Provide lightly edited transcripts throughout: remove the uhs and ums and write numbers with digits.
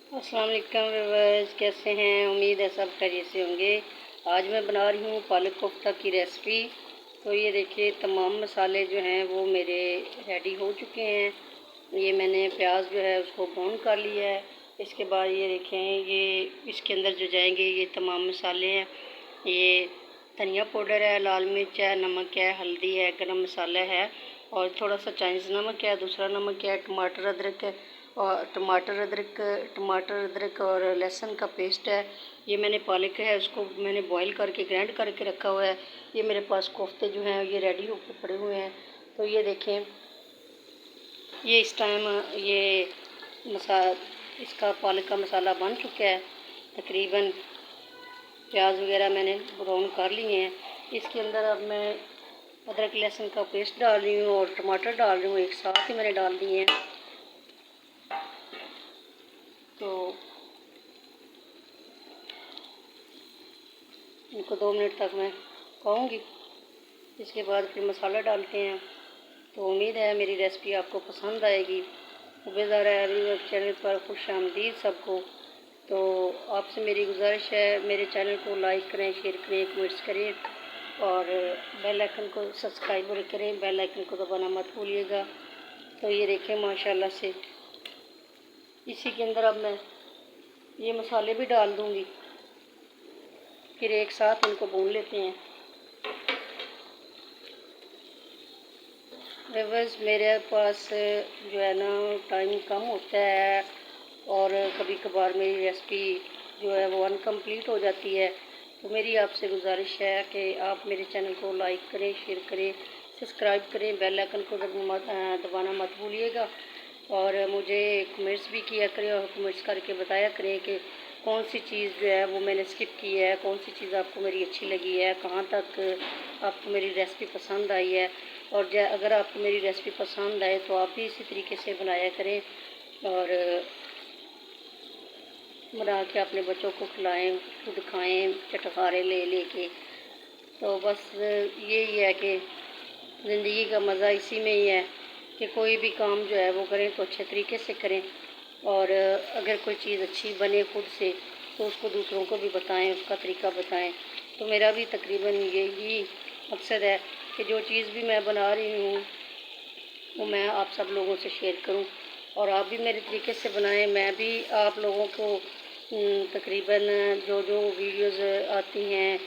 अस्सलाम वालेकुम व्यूअर्स, कैसे हैं? उम्मीद है सब खैरियत से होंगे। आज मैं बना रही हूँ पालक कोफ्ता की रेसिपी। तो ये देखिए, तमाम मसाले जो हैं वो मेरे रेडी हो चुके हैं। ये मैंने प्याज जो है उसको भून कर लिया है। इसके बाद ये देखें, ये इसके अंदर जो जाएंगे ये तमाम मसाले हैं। ये धनिया पाउडर है, लाल मिर्च है, नमक है, हल्दी है, गरम मसाला है और थोड़ा सा चाइनीज़ नमक है, दूसरा नमक है, टमाटर अदरक है और टमाटर अदरक और लहसुन का पेस्ट है। ये मैंने पालक है उसको मैंने बॉईल करके ग्राइंड करके रखा हुआ है। ये मेरे पास कोफ्ते जो हैं ये रेडी होकर पड़े हुए हैं। तो ये देखें, ये इस टाइम ये मसा इसका पालक का मसाला बन चुका है। तकरीबन प्याज वगैरह मैंने ब्राउन कर लिए हैं। इसके अंदर अब मैं अदरक लहसुन का पेस्ट डाल रही हूँ और टमाटर डाल रही हूँ, एक साथ ही मैंने डाल दिए हैं। तो इनको 2 मिनट तक मैं पकाऊंगी। इसके बाद फिर मसाला डालते हैं। तो उम्मीद है मेरी रेसिपी आपको पसंद आएगी। उबेदारा चैनल पर खुश आमदीद सबको। तो आपसे मेरी गुजारिश है, मेरे चैनल को लाइक करें, शेयर करें, कमेंट्स करें और बेल आइकन को सब्सक्राइब करें। बेल आइकन को दबाना मत भूलिएगा। तो ये देखें, माशाल्लाह से इसी के अंदर अब मैं ये मसाले भी डाल दूँगी, फिर एक साथ इनको भून लेते हैं। व्यूअर्स, मेरे पास जो है ना टाइम कम होता है और कभी कभार मेरी रेसिपी जो है वो अनकम्प्लीट हो जाती है। तो मेरी आपसे गुजारिश है कि आप मेरे चैनल को लाइक करें, शेयर करें, सब्सक्राइब करें, बेल आइकन को दबाना मत भूलिएगा और मुझे कमेंट्स भी किया करें और कमेंट्स करके बताया करें कि कौन सी चीज़ जो है वो मैंने स्किप की है, कौन सी चीज़ आपको मेरी अच्छी लगी है, कहाँ तक आपको मेरी रेसिपी पसंद आई है। और अगर आपको मेरी रेसिपी पसंद आए तो आप भी इसी तरीके से बनाया करें और बना के अपने बच्चों को खिलाएं, खुद खाएं चटखारे ले लेके। तो बस यही है कि ज़िंदगी का मज़ा इसी में ही है कि कोई भी काम जो है वो करें तो अच्छे तरीके से करें और अगर कोई चीज़ अच्छी बने खुद से तो उसको दूसरों को भी बताएं, उसका तरीका बताएं। तो मेरा भी तकरीबन यही मकसद है कि जो चीज़ भी मैं बना रही हूँ वो मैं आप सब लोगों से शेयर करूं और आप भी मेरे तरीके से बनाएं। मैं भी आप लोगों को तकरीबन जो जो वीडियोस आती हैं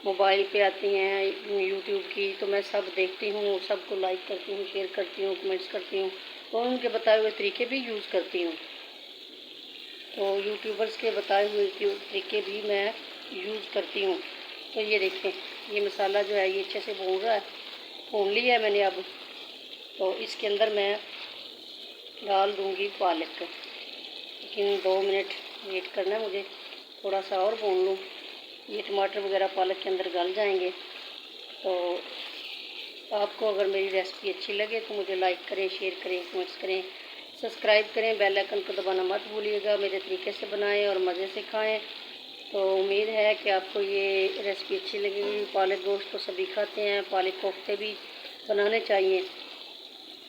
मोबाइल पे आती हैं यूट्यूब की, तो मैं सब देखती हूँ, सबको लाइक करती हूँ, शेयर करती हूँ, कमेंट्स करती हूँ और उनके बताए हुए तरीके भी यूज़ करती हूँ। तो यूट्यूबर्स के बताए हुए तरीके भी मैं यूज़ करती हूँ। तो ये देखें, ये मसाला जो है ये अच्छे से भून रहा है, भून लिया है मैंने। अब तो इसके अंदर मैं डाल दूँगी पालक, लेकिन 2 मिनट वेट करना है मुझे, थोड़ा सा और भून लूँ। ये टमाटर वगैरह पालक के अंदर गल जाएंगे। तो आपको अगर मेरी रेसिपी अच्छी लगे तो मुझे लाइक करें, शेयर करें, कमेंट्स करें, सब्सक्राइब करें, बेल आइकन को दबाना मत भूलिएगा। मेरे तरीके से बनाएं और मज़े से खाएं। तो उम्मीद है कि आपको ये रेसिपी अच्छी लगेगी। पालक गोश्त तो सभी खाते हैं, पालक कोफ्ते भी बनाने चाहिए।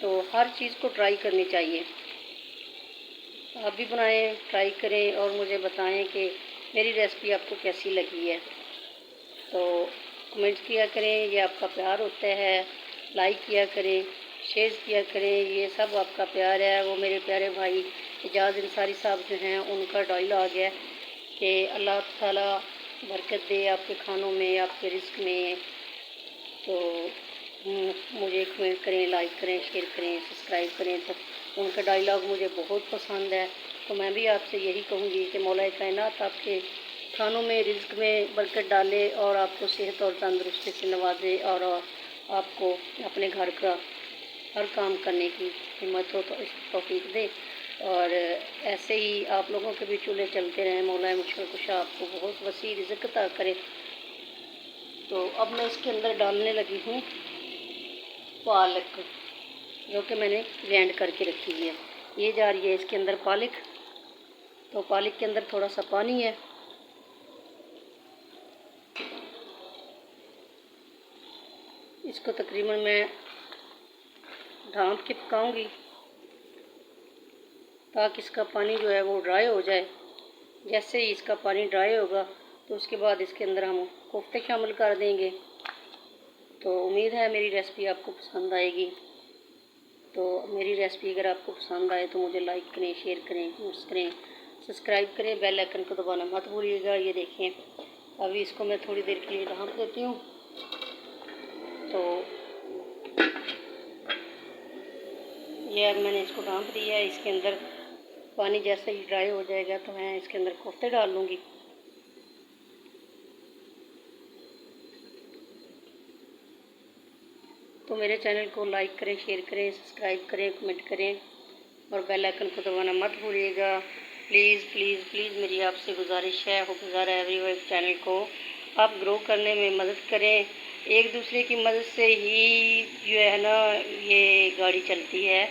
तो हर चीज़ को ट्राई करनी चाहिए। आप भी बनाएं, ट्राई करें और मुझे बताएं कि मेरी रेसिपी आपको कैसी लगी है। तो कमेंट किया करें, ये आपका प्यार होता है। लाइक किया करें, शेयर किया करें, ये सब आपका प्यार है। वो मेरे प्यारे भाई एजाज अंसारी साहब जो हैं उनका डायलॉग है कि अल्लाह ताला बरकत दे आपके खानों में, आपके रिस्क में। तो मुझे कमेंट करें, लाइक करें, शेयर करें, सब्सक्राइब करें। तो उनका डायलॉग मुझे बहुत पसंद है। तो मैं भी आपसे यही कहूँगी कि मौला कायनात आपके खानों में, रिज़्क में बरकत डाले और आपको सेहत और तंदुरुस्ती से नवाजे और आपको अपने घर का हर काम करने की हिम्मत हो तो इस तौफीक दे और ऐसे ही आप लोगों के भी चूल्हे चलते रहें। मौला मुश्किल कुशा आपको बहुत वसी रिज़्क अता करे। तो अब मैं इसके अंदर डालने लगी हूँ पालक, जो कि मैंने ग्राइंड करके रखी हुई है। ये जा रही है इसके अंदर पालक। तो पालक के अंदर थोड़ा सा पानी है, इसको तकरीबन मैं ढाँप के पकाऊंगी। ताकि इसका पानी जो है वो ड्राई हो जाए। जैसे ही इसका पानी ड्राई होगा तो उसके बाद इसके अंदर हम कोफ्ते शामिल कर देंगे। तो उम्मीद है मेरी रेसिपी आपको पसंद आएगी। तो मेरी रेसिपी अगर आपको पसंद आए तो मुझे लाइक करें, शेयर करें, कमेंट्स करें, सब्सक्राइब करें, बेल आइकन को दबाना मत भूलिएगा। ये देखें, अभी इसको मैं थोड़ी देर के लिए ढाँप देती हूँ। तो ये अब मैंने इसको ढाँप दिया है। इसके अंदर पानी जैसे ही ड्राई हो जाएगा तो मैं इसके अंदर कोफ्ते डाल लूँगी। तो मेरे चैनल को लाइक करें, शेयर करें, सब्सक्राइब करें, कमेंट करें और बेल आइकन को दबाना मत भूलिएगा। प्लीज़ प्लीज़ प्लीज़ मेरी आपसे गुजारिश है, गुज़ार है एवरीवन, चैनल को आप ग्रो करने में मदद करें। एक दूसरे की मदद से ही जो है ना ये गाड़ी चलती है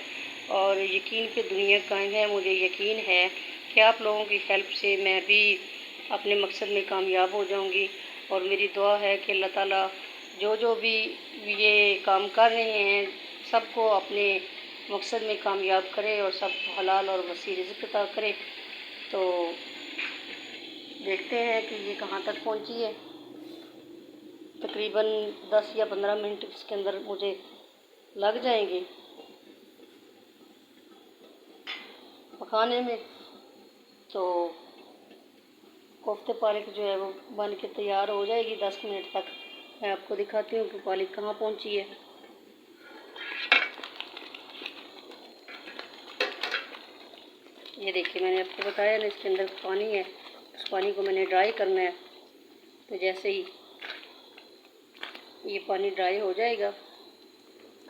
और यकीन पे दुनिया कायम है। मुझे यकीन है कि आप लोगों की हेल्प से मैं भी अपने मकसद में कामयाब हो जाऊंगी। और मेरी दुआ है कि अल्लाह ताला जो भी ये काम कर रहे हैं सबको अपने मकसद में कामयाब करे और सबको हलाल और वसी रिज़्क़ अता करे। तो देखते हैं कि ये कहाँ तक पहुँची है। तकरीबन 10 या 15 मिनट इसके अंदर मुझे लग जाएंगे पकाने में। तो कोफ्ते पालक जो है वो बन के तैयार हो जाएगी 10 मिनट तक। मैं आपको दिखाती हूँ कि पालक कहाँ पहुँची है। ये देखिए, मैंने आपको बताया ना इसके अंदर पानी है, उस पानी को मैंने ड्राई करना है। तो जैसे ही ये पानी ड्राई हो जाएगा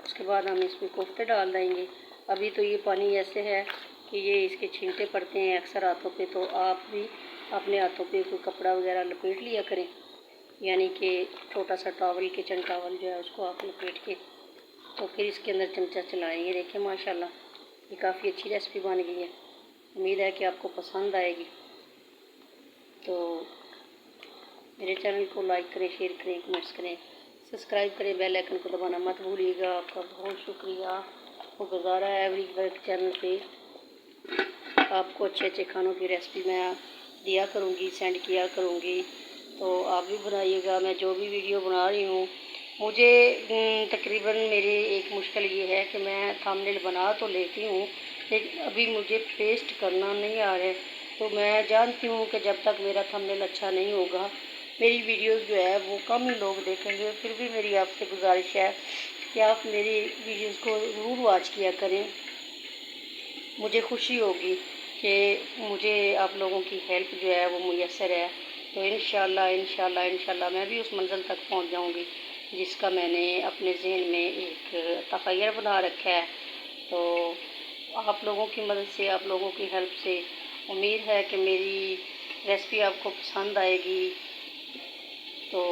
उसके बाद हम इसमें कोफ्ते डाल देंगे। अभी तो ये पानी ऐसे है कि ये इसके छींटे पड़ते हैं अक्सर हाथों पे, तो आप भी अपने हाथों पे कोई कपड़ा वगैरह लपेट लिया करें, यानी कि छोटा सा टॉवल, किचन टॉवल जो है उसको आप लपेट के तो फिर इसके अंदर चमचा चलाएं। ये देखें माशाल्लाह ये काफ़ी अच्छी रेसिपी बन गई है। उम्मीद है कि आपको पसंद आएगी। तो मेरे चैनल को लाइक करें, शेयर करें, कमेंट्स करें, सब्सक्राइब करें, बेल आइकन को दबाना मत भूलिएगा। आपका बहुत शुक्रिया। वो गुजारा है एवरी वर्क चैनल पे आपको अच्छे अच्छे खानों की रेसिपी मैं दिया करूँगी, सेंड किया करूँगी। तो आप भी बनाइएगा। मैं जो भी वीडियो बना रही हूँ मुझे तकरीबन मेरी एक मुश्किल ये है कि मैं थंबनेल बना तो लेती हूँ लेकिन अभी मुझे पेस्ट करना नहीं आ रहा है। तो मैं जानती हूँ कि जब तक मेरा थंबनेल अच्छा नहीं होगा मेरी वीडियोस जो है वो कम ही लोग देखेंगे। फिर भी मेरी आपसे गुजारिश है कि आप मेरी वीडियोस को ज़रूर वॉच किया करें। मुझे खुशी होगी कि मुझे आप लोगों की हेल्प जो है वो मुयस्सर है। तो इंशाल्लाह मैं भी उस मंजिल तक पहुंच जाऊंगी जिसका मैंने अपने ज़हन में एक तख़य्युर बना रखा है। तो आप लोगों की मदद से, आप लोगों की हेल्प से उम्मीद है कि मेरी रेसिपी आपको पसंद आएगी। तो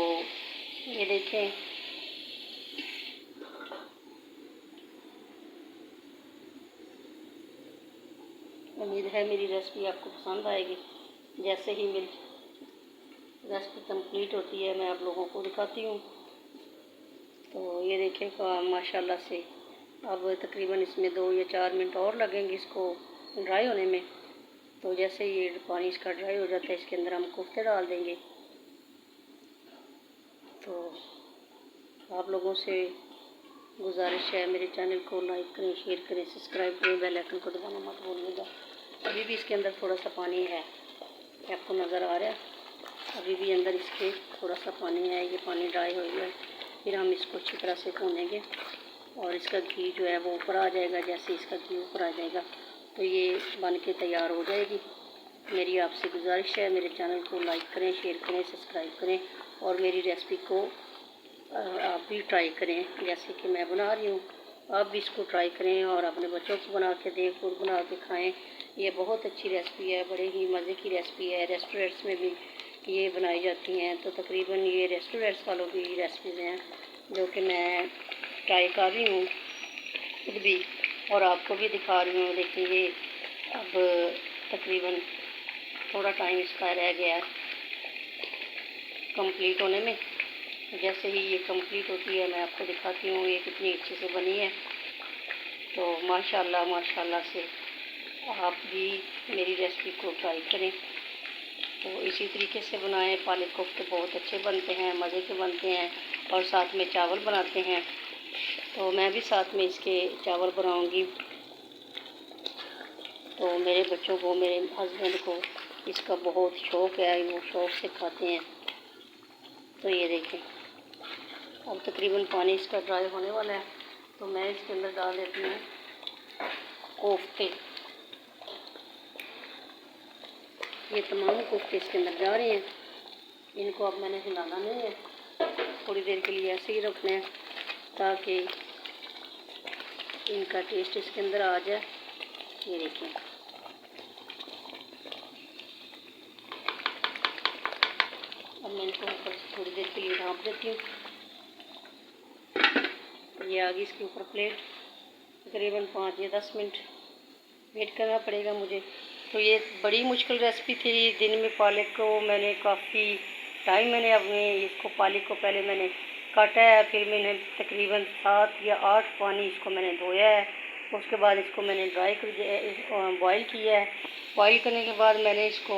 ये देखें, उम्मीद है मेरी रेसिपी आपको पसंद आएगी। जैसे ही मेरी रेसिपी कंप्लीट होती है मैं आप लोगों को दिखाती हूँ। तो ये देखें माशाल्लाह से अब तकरीबन इसमें 2 या 4 मिनट और लगेंगे इसको ड्राई होने में। तो जैसे ही ये पानी इसका ड्राई हो जाता है इसके अंदर हम कोफ्ते डाल देंगे। तो आप लोगों से गुजारिश है मेरे चैनल को लाइक करें, शेयर करें, सब्सक्राइब करें, बेल आइकन को दबाना मत भूलिएगा। अभी भी इसके अंदर थोड़ा सा पानी है, आपको नज़र आ रहा है, अभी भी अंदर इसके थोड़ा सा पानी है। ये पानी ड्राई हो गया, फिर हम इसको अच्छी तरह से भूनेंगे और इसका घी जो है वो ऊपर आ जाएगा। जैसे इसका घी ऊपर आ जाएगा तो ये बन के तैयार हो जाएगी। मेरी आपसे गुजारिश है मेरे चैनल को लाइक करें, शेयर करें, सब्सक्राइब करें और मेरी रेसिपी को आप भी ट्राई करें जैसे कि मैं बना रही हूँ। आप भी इसको ट्राई करें और अपने बच्चों को बना के दें, खुद बना के खाएँ। ये बहुत अच्छी रेसिपी है, बड़े ही मज़े की रेसिपी है। रेस्टोरेंट्स में भी ये बनाई जाती हैं। तो तकरीबन ये रेस्टोरेंट्स वालों की रेसिपीज़ हैं जो कि मैं ट्राई कर रही हूँ खुद भी और आपको भी दिखा रही हूँ। देखिए अब तकरीबन थोड़ा टाइम इसका रह गया है कंप्लीट होने में। जैसे ही ये कंप्लीट होती है मैं आपको दिखाती हूँ ये कितनी अच्छे से बनी है। तो माशाल्लाह से आप भी मेरी रेसिपी को ट्राई करें। तो इसी तरीके से बनाएं। पालक कोफ्ते बहुत अच्छे बनते हैं, मज़े के बनते हैं। और साथ में चावल बनाते हैं, तो मैं भी साथ में इसके चावल बनाऊंगी। तो मेरे बच्चों को, मेरे हस्बैंड को इसका बहुत शौक़ है, वो शौक़ से खाते हैं। तो ये देखें, अब तकरीबन पानी इसका ड्राई होने वाला है, तो मैं इसके अंदर डाल देती हूँ कोफ्ते। ये तमाम कोफ्ते इसके अंदर जा रहे हैं। इनको अब मैंने हिलाना नहीं है, थोड़ी देर के लिए ऐसे ही रखना है ताकि इनका टेस्ट इसके अंदर आ जाए। ये देखिए, अब मैं इनको ऊपर से थोड़ी देर के लिए ढाँप देती हूँ। ये आ गई इसके ऊपर प्लेट। तकरीबन 5 या 10 मिनट वेट करना पड़ेगा मुझे। तो ये बड़ी मुश्किल रेसिपी थी। दिन में पालक को मैंने काफ़ी टाइम, मैंने अपने इसको पालक को पहले मैंने काटा है, फिर मैंने तकरीबन 7 या 8 पानी इसको मैंने धोया है। उसके बाद इसको मैंने बॉईल किया है। बॉईल करने के बाद मैंने इसको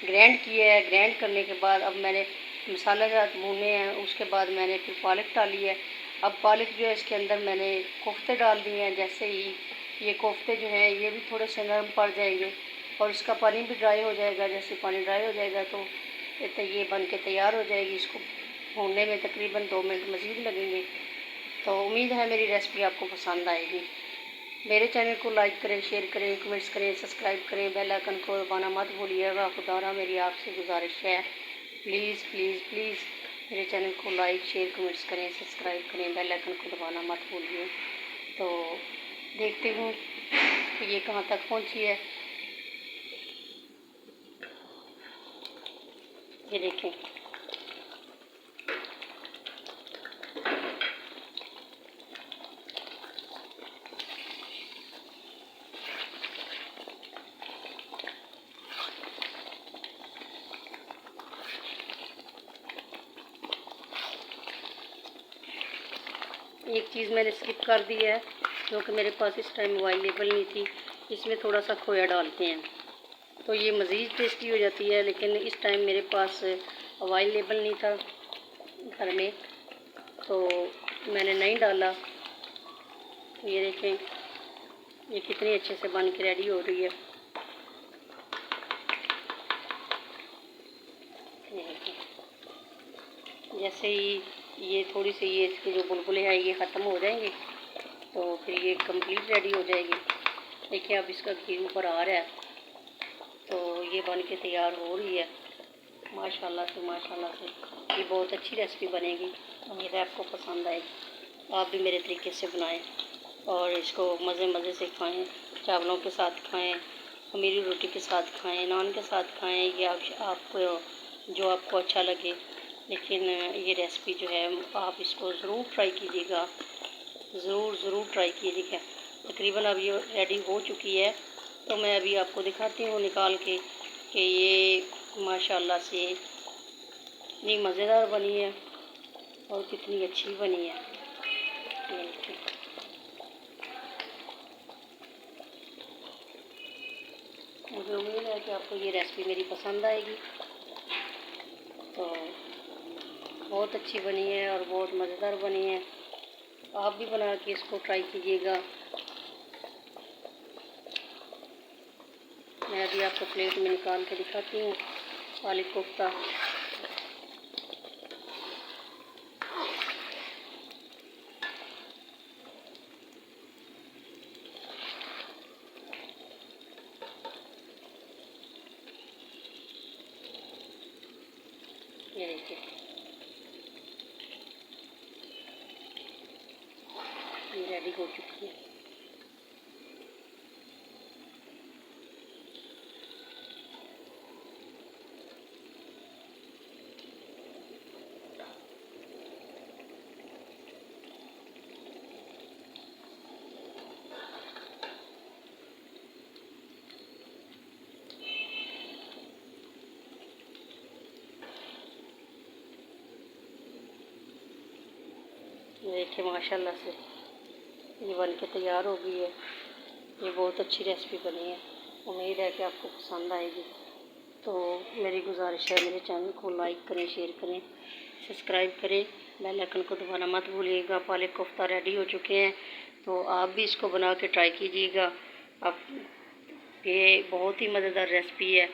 ग्राइंड किया है। ग्राइंड करने के बाद अब मैंने मसाला जात भूने हैं। उसके बाद मैंने फिर पालक डाली है। अब पालक जो है इसके अंदर मैंने कोफ्ते डाल दिए हैं। जैसे ही ये कोफ्ते जो हैं ये भी थोड़े से नरम पड़ जाएंगे और इसका पानी भी ड्राई हो जाएगा। जैसे पानी ड्राई हो जाएगा तो ये बन के तैयार हो जाएगी। इसको भूनने में तकरीबन 2 मिनट मज़ीद लगेंगे। तो उम्मीद है मेरी रेसिपी आपको पसंद आएगी। मेरे चैनल को लाइक करें, शेयर करें, कमेंट्स करें, सब्सक्राइब करें, बेल आइकन को दबाना मत भूलिएगा। खुदारा मेरी आपसे गुजारिश है, प्लीज़ प्लीज़ प्लीज़ मेरे चैनल को लाइक, शेयर, कमेंट्स करें, सब्सक्राइब करें, बेल आइकन को दबाना मत भूलिए। तो देखते हूँ कि ये कहाँ तक पहुँची है। ये देखें, एक चीज़ मैंने स्किप कर दी है जो कि मेरे पास इस टाइम अवेलेबल नहीं थी। इसमें थोड़ा सा खोया डालते हैं तो ये मज़ीद टेस्टी हो जाती है, लेकिन इस टाइम मेरे पास अवेलेबल नहीं था घर में, तो मैंने नहीं डाला। तो ये देखें, ये कितनी अच्छे से बन के रेडी हो रही है। जैसे ही ये थोड़ी सी ये इसके जो बुलबुले हैं ये ख़त्म हो जाएंगे तो फिर ये कंप्लीट रेडी हो जाएगी। देखिए, अब इसका घी ऊपर आ रहा है तो ये बन के तैयार हो रही है। माशाल्लाह से ये बहुत अच्छी रेसिपी बनेगी। उम्मीद है आपको पसंद आएगी। आप भी मेरे तरीके से बनाएं और इसको मज़े से खाएं। चावलों के साथ खाएं, खमीरी रोटी के साथ खाएं, नान के साथ खाएं। ये आपको जो आपको अच्छा लगे। लेकिन ये रेसिपी जो है आप इसको ज़रूर ट्राई कीजिएगा, ज़रूर ट्राई कीजिएगा। तकरीबन अब ये रेडी हो चुकी है, तो मैं अभी आपको दिखाती हूँ निकाल के कि ये माशाल्लाह से इतनी मज़ेदार बनी है और कितनी अच्छी बनी है। मुझे उम्मीद है कि आपको ये रेसिपी मेरी पसंद आएगी। तो बहुत अच्छी बनी है और बहुत मज़ेदार बनी है। आप भी बना के इसको ट्राई कीजिएगा। मैं अभी आपको प्लेट में निकाल के दिखाती हूँ पालक कोफ्ता। ये देखिए, ये रेडी हो चुकी है। देखिए, माशाल्लाह से ये बन के तैयार हो गई है। ये बहुत अच्छी रेसिपी बनी है, उम्मीद है कि आपको पसंद आएगी। तो मेरी गुजारिश है, मेरे चैनल को लाइक करें, शेयर करें, सब्सक्राइब करें, बेल आइकन को दबाना मत भूलिएगा। पालक कोफ्ता रेडी हो चुके हैं, तो आप भी इसको बना के ट्राई कीजिएगा। आप ये बहुत ही मज़ेदार रेसिपी है।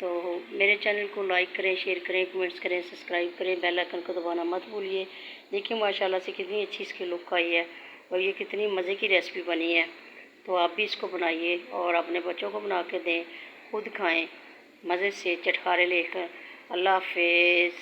तो मेरे चैनल को लाइक करें, शेयर करें, कमेंट्स करें, सब्सक्राइब करें, बेल आइकन को दबाना मत भूलिए। देखिए माशाल्लाह से कितनी अच्छी इसकी लुक आई है और ये कितनी मज़े की रेसिपी बनी है। तो आप भी इसको बनाइए और अपने बच्चों को बना के दें, खुद खाएं मज़े से चटखारे लेकर। अल्लाह हाफ़िज़।